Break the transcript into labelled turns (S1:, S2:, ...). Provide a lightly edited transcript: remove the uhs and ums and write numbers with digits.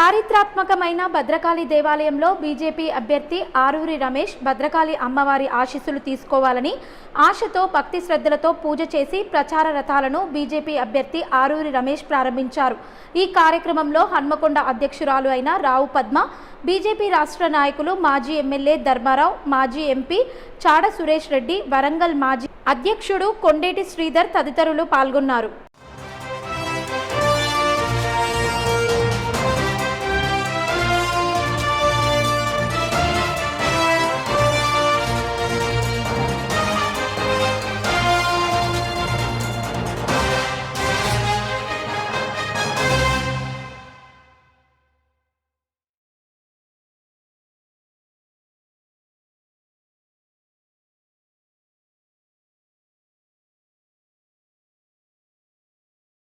S1: చారిత్రాత్మకమైన భద్రకాళి దేవాలయంలో బీజేపీ అభ్యర్థి ఆరూరి రమేష్ భద్రకాళి అమ్మవారి ఆశీస్సులు తీసుకోవాలని ఆశతో భక్తి శ్రద్ధలతో పూజ చేసి ప్రచార రథాలను బీజేపీ అభ్యర్థి ఆరూరి రమేష్ ప్రారంభించారు. ఈ కార్యక్రమంలో హన్మకొండ అధ్యక్షురాలు అయిన రావు పద్మ, బీజేపీ రాష్ట్ర నాయకులు మాజీ ఎమ్మెల్యే ధర్మారావు, మాజీ ఎంపీ చాడ సురేష్ రెడ్డి, వరంగల్ మాజీ అధ్యక్షుడు కొండేటి శ్రీధర్ తదితరులు పాల్గొన్నారు.